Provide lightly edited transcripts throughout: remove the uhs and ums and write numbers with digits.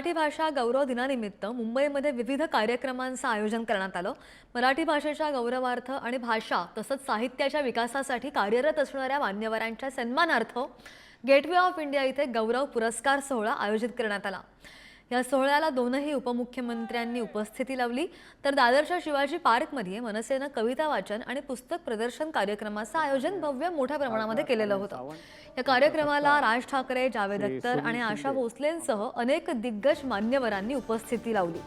मराठी भाषा गौरव दिनानिमित्त मुंबईमध्ये विविध कार्यक्रमांचं आयोजन करण्यात आलं। मराठी भाषेच्या गौरवार्थ आणि भाषा तसंच साहित्याच्या विकासासाठी कार्यरत असणाऱ्या मान्यवरांच्या सन्मानार्थ गेटवे ऑफ इंडिया इथे गौरव पुरस्कार सोहळा आयोजित करण्यात आला। या सोहळ्याला दोनही उपमुख्यमंत्र्यांनी उपस्थिती लावली, तर दादरच्या शिवाजी पार्कमध्ये मनसेनं कविता वाचन आणि पुस्तक प्रदर्शन कार्यक्रमाचं आयोजन भव्य मोठ्या प्रमाणामध्ये केलेलं होतं। या कार्यक्रमाला राज ठाकरे, जावेद अख्तर आणि आशा भोसलेंसह अनेक दिग्गज मान्यवरांनी उपस्थिती लावली।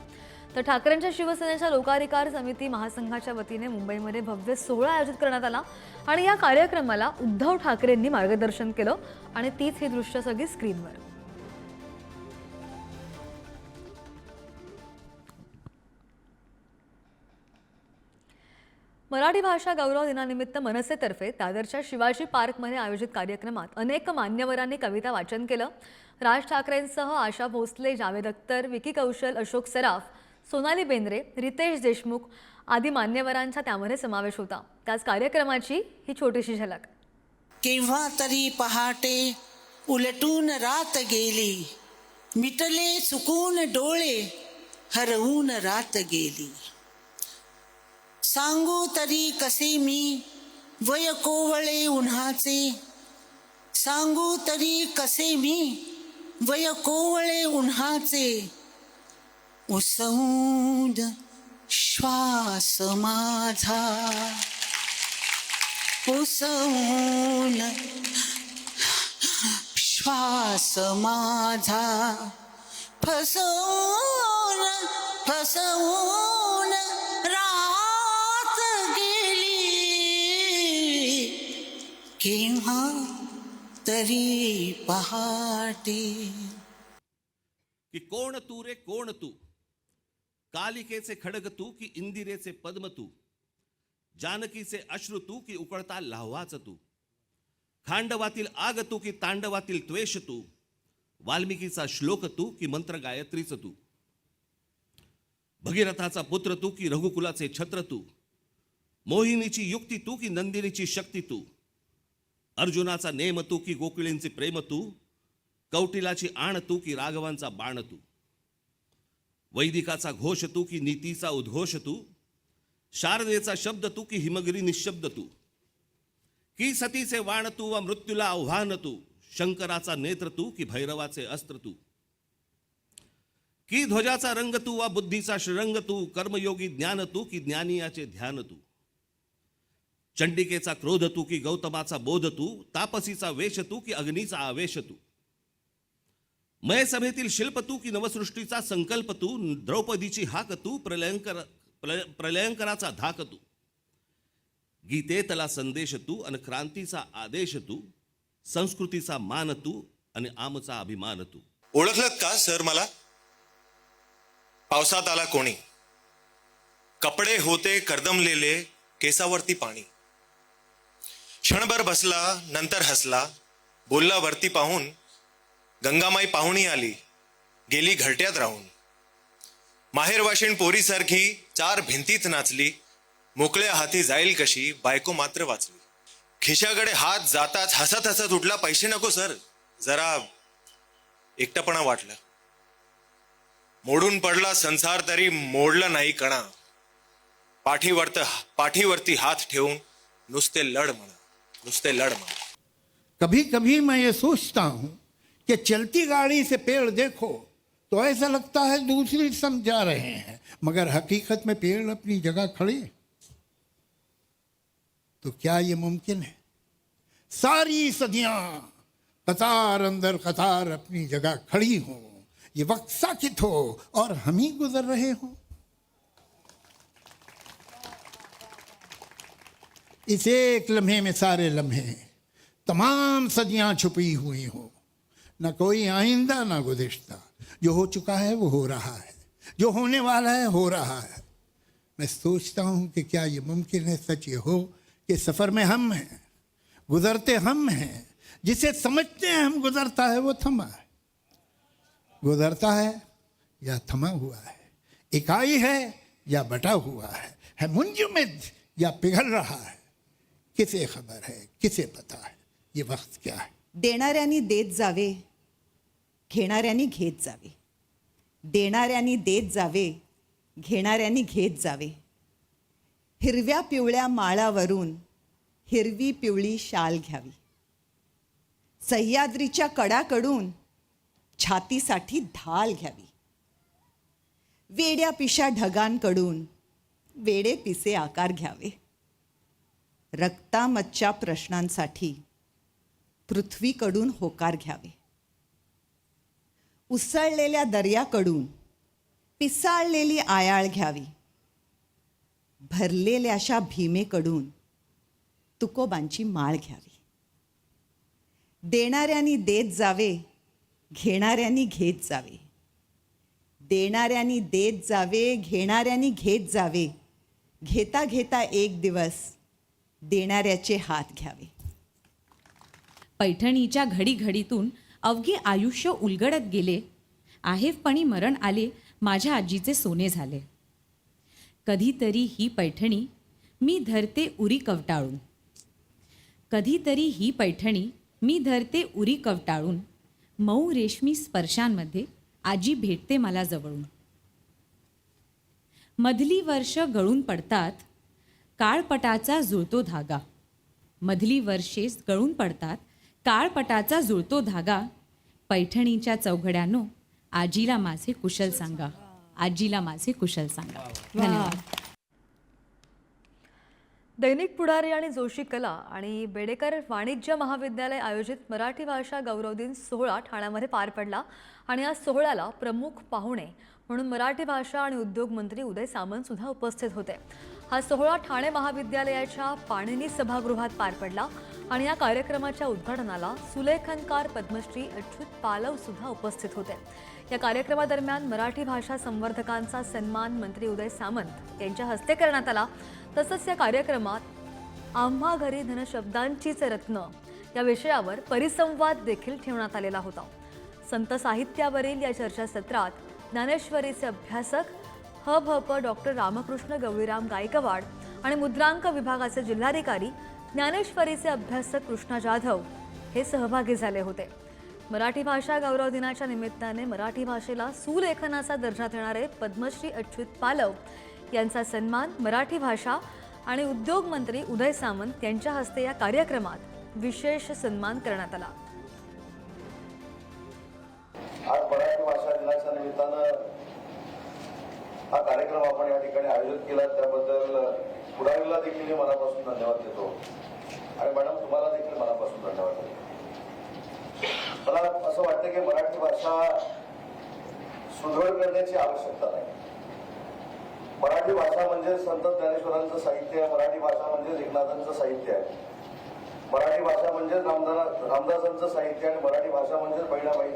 तर ठाकरेंच्या शिवसेनेच्या लोकाधिकार समिती महासंघाच्या वतीने मुंबईमध्ये भव्य सोहळा आयोजित करण्यात आला आणि या कार्यक्रमाला उद्धव ठाकरेंनी मार्गदर्शन केलं आणि तीच ही दृश्य सगळी स्क्रीनवर। मराठी भाषा गौरव दिनानिमित्त मनसेतर्फे दादरच्या शिवाजी पार्कमध्ये आयोजित कार्यक्रमात अनेक मान्यवरांनी कविता वाचन केलं। राज ठाकरेंसह आशा भोसले, जावेद अख्तर, विकी कौशल, अशोक सराफ, सोनाली बेंद्रे, रितेश देशमुख आदी मान्यवरांचा त्यामध्ये समावेश होता। त्याच कार्यक्रमाची ही छोटीशी झलक। केव्हा तरी पहाटे उलटून रात गेली, मिटले चुकून डोळे, हरवून रात गेली। सांगू तरी कसे मी वय कोवळे उन्हाचे, सांगू तरी कसे मी वय कोवळे उन्हाचे। उसवून श्वास माझा, उसवून श्वास माझा, फसवून फसवून रात गेली। केव्हा तरी पहाटे। की कोण तू रे कोण तू, कालिकेचे खडग तू की इंदिरेचे पद्म तू, जानकीचे अश्रू तू की उकळता लाव्हाच तू, खांडवातील आग तू की तांडवातील त्वेष तू, वाल्मिकीचा श्लोक तू की मंत्र गायत्रीच तू, भगीरथाचा पुत्र तू की रघुकुलाचे छत्र तू, मोहिनीची युक्ती तू की नंदिनीची शक्ती तू, अर्जुनाचा नेम तू की गोकुळींचे प्रेम तू, कौटिलाची आण तू की राघवांचा बाण तू, वैदिकाचा घोष तू की नीतीचा उद्घोष तू, शारदेचा शब्द तू की हिमगिरी निशब्द तू, की सतीचे वाण तू व मृत्यूला आव्हान तू, शंकराचा नेत्र तू की भैरवाचे अस्त्र तू, की ध्वजाचा रंग तू व बुद्धीचा श्रंग तू, कर्मयोगी ज्ञान तू की ज्ञानियाचे ध्यान तू, चंडिकेचा क्रोध तू की गौतमाचा बोध तू, तापसीचा वेश तू की अग्नीचा आवेश तू, मय सभेतील शिल्प तू की नवसृष्टीचा संकल्प तू, द्रौपदीची हाक तू प्रलयंकराचा धाक तू, गीतेतला संदेश तू आणि क्रांतीचा आदेश तू, संस्कृतीचा मान तू आणि आमचा अभिमान तू। ओळखलं का सर मला? पावसात आला कोणी, कपडे होते कर्दमलेले, केसावरती पाणी, क्षणभर बसला नंतर हसला, बोलला वरती पाहून, गंगामाई पाहुणी आली गेली घरट्यात राहून, माहेरवाशीण पोरीसारखी चार भिंतीत नाचली, मोकळ्या हाती जाईल कशी बायको मात्र वाचली, खिशाकडे हात जाताच हसत हसत उठला, पैसे नको सर जरा एकटापणा वाटला, मोडून पडला संसार तरी मोडला नाही कणा, पाठीवरती हात ठेवून नुसते लढ म्हणा, नुसते लढ म्हणा। कभी कभी मैं ये सोचता हूं कि चलती गाड़ी से पेड़ देखो तो ऐसा लगता है दूसरी समझा रहे हैं, मगर हकीकत में पेड़ अपनी जगह खड़े। तो क्या ये मुमकिन है? सारी सदियां कतार अंदर कतार अपनी जगह खड़ी हो, ये वक्त साकित हो और हम ही गुजर रहे हो। इस एक लम्हे में सारे लम्हे, तमाम सदियां छुपी हुई हो, न कोई आइंदा न गुज़िश्ता, जो हो चुका है वो हो रहा है, जो होने वाला है हो रहा है। मैं सोचता हूँ कि क्या ये मुमकिन है, सच ये हो कि सफ़र में हम हैं, गुज़रते हम हैं, जिसे समझते हैं हम गुज़रता है वो थमा है, गुज़रता है या थमा हुआ है, इकाई है या बटा हुआ है मुंजमद या पिघल रहा है, किसे खबर है, किसे पता है ये वक्त क्या है। देणाऱ्यांनी देत जावे, घेणाऱ्यांनी घेत जावे, देणाऱ्यांनी देत जावे, घेणाऱ्यांनी घेत जावे. हिरव्या पिवळ्या माळावरून हिरवी पिवळी शाल घ्यावी. सह्याद्रीच्या कडाकडून छातीसाठी ढाल घ्यावी. वेड्या पिशा ढगांकडून वेडे पिसे आकार घ्यावे. रक्तामच्च्या प्रश्नांसाठी पृथ्वीकडून होकार घ्यावे. उसळलेल्या दर्याकडून पिसाळलेली आयाळ घ्यावी. भरलेल्याशा भीमेकडून तुकोबांची माळ घ्यावी. देणाऱ्यांनी देत जावे, घेणाऱ्यांनी घेत जावे. देणाऱ्यांनी देत जावे, घेणाऱ्यांनी घेत जावे. घेता घेता एक दिवस देणाऱ्याचे हात घ्यावे. पैठणीच्या घडीघडीतून अवघे आयुष्य उलगडत गेले. आहेपणी मरण आले, माझ्या आजीचे सोने झाले. कधीतरी ही पैठणी मी धरते उरी कवटाळून. कधीतरी ही पैठणी मी धरते उरी कवटाळून. मऊ रेशमी स्पर्शांमध्ये आजी भेटते मला जवळून. मधली वर्ष गळून पडतात, काळपटाचा जुळतो धागा. मधली वर्षे गळून पडतात, काळपटाचा जुळतो धागा. पैठणीच्या चौघड्यानो आजीला माझे कुशल सांगा. आजीला माझे कुशल सांगा. धन्यवाद. दैनिक पुढारी आणि जोशी कला आणि बेडेकर वाणिज्य महाविद्यालय आयोजित मराठी भाषा गौरव दिन सोहळा ठाण्यामध्ये पार पडला आणि या सोहळ्याला प्रमुख पाहुणे म्हणून मराठी भाषा आणि उद्योग मंत्री उदय सामंत सुद्धा उपस्थित होते. हा सोहळा ठाणे महाविद्यालयाच्या पाणिनी सभागृहात पार पडला आणि या कार्यक्रमाच्या उद्घाटनाला सुलेखनकार पद्मश्री अच्युत पालव सुद्धा उपस्थित होते. या कार्यक्रमादरम्यान मराठी भाषा संवर्धकांचा सन्मान मंत्री उदय सामंत यांच्या हस्ते करण्यात आला. तसंच या कार्यक्रमात आम्हा घरी धनशब्दांचीच रत्न या विषयावर परिसंवाद देखील ठेवण्यात आलेला होता. संत साहित्यावरील या चर्चासत्रात ज्ञानेश्वरीचे अभ्यासक हभप डॉक्टर रामकृष्ण गवळीराम गायकवाड आणि मुद्रांक विभागाचे जिल्हाधिकारी ज्ञानेश्वरीचे अभ्यासक कृष्णा जाधव हे सहभागी झाले होते. मराठी भाषा गौरव दिनाच्या निमित्ताने मराठी भाषेला सुलेखनाचा दर्जा देणारे पद्मश्री अच्युत पालव यांचा सन्मान मराठी भाषा आणि उद्योग मंत्री उदय सामंत यांच्या हस्ते या कार्यक्रमात विशेष सन्मान करण्यात आला. आज मराठी भाषा दिनाच्या निमित्तानं हा कार्यक्रम आपण या ठिकाणी आयोजित केला त्याबद्दल पुढारीला देखील मी मनापासून धन्यवाद देतो आणि मॅडम तुम्हाला देखील मनापासून धन्यवाद देतो. मला असं वाटतं की मराठी भाषा सुदृढ करण्याची आवश्यकता नाही. मराठी भाषा म्हणजे संत ज्ञानेश्वरांचं साहित्य आहे. मराठी भाषा म्हणजे एकनाथांचं साहित्य आहे. मराठी भाषा म्हणजे रामदासांचं साहित्य आणि मराठी भाषा म्हणजे बहिणाबाई